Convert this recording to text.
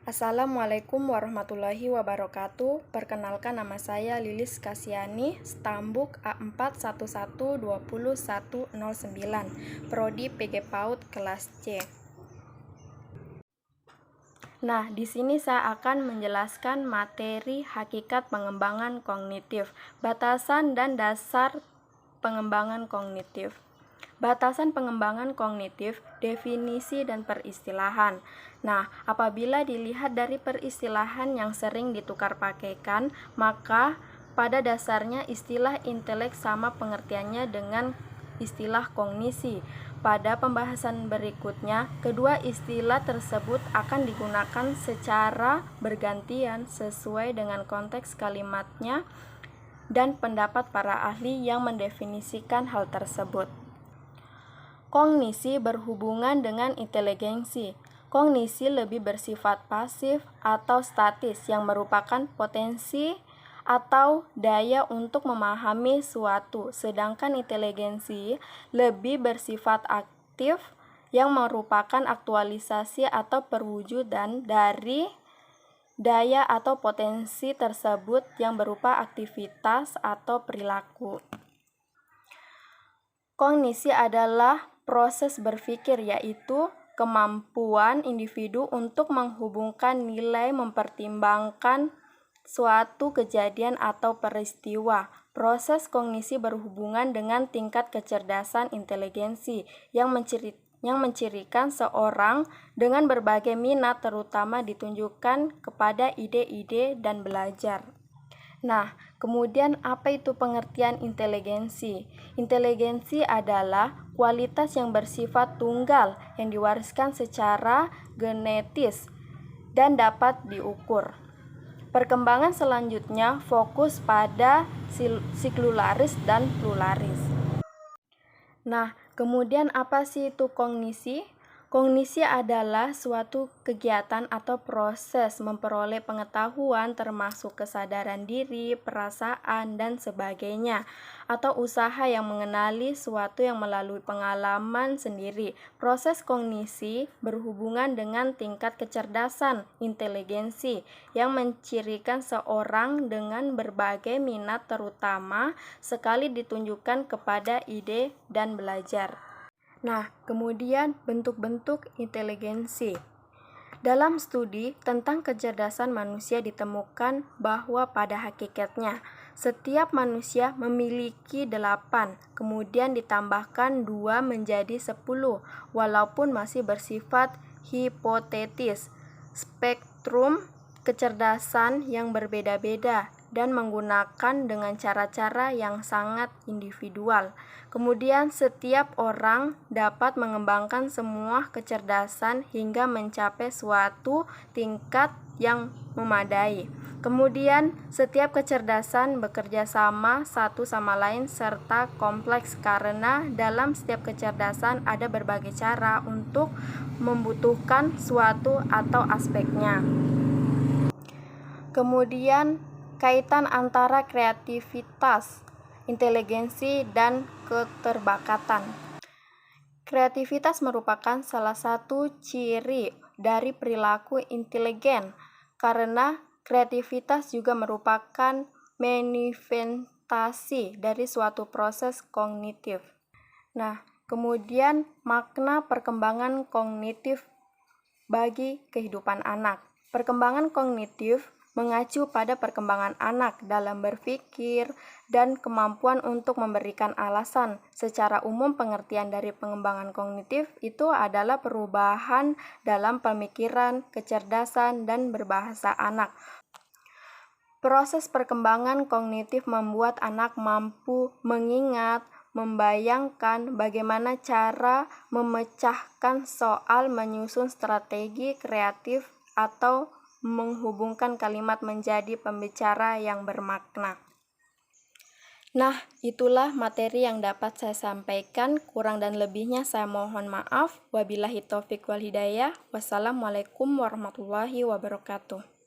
Assalamualaikum warahmatullahi wabarakatuh. Perkenalkan, nama saya Lilis Kasiani, Stambuk A41120109, Prodi PG PAUD kelas C. Nah, di sini saya akan menjelaskan materi hakikat pengembangan kognitif, batasan dan dasar pengembangan kognitif. Batasan pengembangan kognitif, definisi dan peristilahan. Nah, apabila dilihat dari peristilahan yang sering ditukar pakaikan, maka pada dasarnya istilah intelek sama pengertiannya dengan istilah kognisi. Pada pembahasan berikutnya, kedua istilah tersebut akan digunakan secara bergantian sesuai dengan konteks kalimatnya dan pendapat para ahli yang mendefinisikan hal tersebut. Kognisi berhubungan dengan inteligensi. Kognisi lebih bersifat pasif atau statis yang merupakan potensi atau daya untuk memahami suatu, sedangkan inteligensi lebih bersifat aktif yang merupakan aktualisasi atau perwujudan dari daya atau potensi tersebut yang berupa aktivitas atau perilaku. Kognisi adalah proses berpikir, yaitu kemampuan individu untuk menghubungkan nilai, mempertimbangkan suatu kejadian atau peristiwa. Proses kognisi berhubungan dengan tingkat kecerdasan inteligensi yang mencirikan seorang dengan berbagai minat, terutama ditunjukkan kepada ide-ide dan belajar. Nah, kemudian apa itu pengertian inteligensi? Inteligensi adalah kualitas yang bersifat tunggal yang diwariskan secara genetis dan dapat diukur. Perkembangan selanjutnya fokus pada siklularis dan pluralis. Nah, kemudian apa sih itu kognisi? Kognisi adalah suatu kegiatan atau proses memperoleh pengetahuan termasuk kesadaran diri, perasaan, dan sebagainya, atau usaha yang mengenali suatu yang melalui pengalaman sendiri. Proses kognisi berhubungan dengan tingkat kecerdasan inteligensi yang mencirikan seorang dengan berbagai minat, terutama sekali ditunjukkan kepada ide dan belajar. Nah, kemudian bentuk-bentuk inteligensi. Dalam studi tentang kecerdasan manusia ditemukan bahwa pada hakikatnya setiap manusia memiliki 8, kemudian ditambahkan 2 menjadi 10, walaupun masih bersifat hipotetis. Spektrum kecerdasan yang berbeda-beda dan menggunakan dengan cara-cara yang sangat individual. Kemudian setiap orang dapat mengembangkan semua kecerdasan hingga mencapai suatu tingkat yang memadai. Kemudian setiap kecerdasan bekerja sama satu sama lain serta kompleks karena dalam setiap kecerdasan ada berbagai cara untuk membutuhkan suatu atau aspeknya. Kemudian kaitan antara kreativitas, inteligensi, dan keterbakatan. Kreativitas merupakan salah satu ciri dari perilaku inteligen, karena kreativitas juga merupakan manifestasi dari suatu proses kognitif. Nah, kemudian makna perkembangan kognitif bagi kehidupan anak. Perkembangan kognitif mengacu pada perkembangan anak dalam berpikir dan kemampuan untuk memberikan alasan. Secara umum, pengertian dari pengembangan kognitif itu adalah perubahan dalam pemikiran, kecerdasan, dan berbahasa anak. Proses perkembangan kognitif membuat anak mampu mengingat, membayangkan bagaimana cara memecahkan soal, menyusun strategi kreatif, atau menghubungkan kalimat menjadi pembicara yang bermakna. Nah, itulah materi yang dapat saya sampaikan. Kurang dan lebihnya saya mohon maaf. Wabillahi taufiq wal hidayah. Wassalamualaikum warahmatullahi wabarakatuh.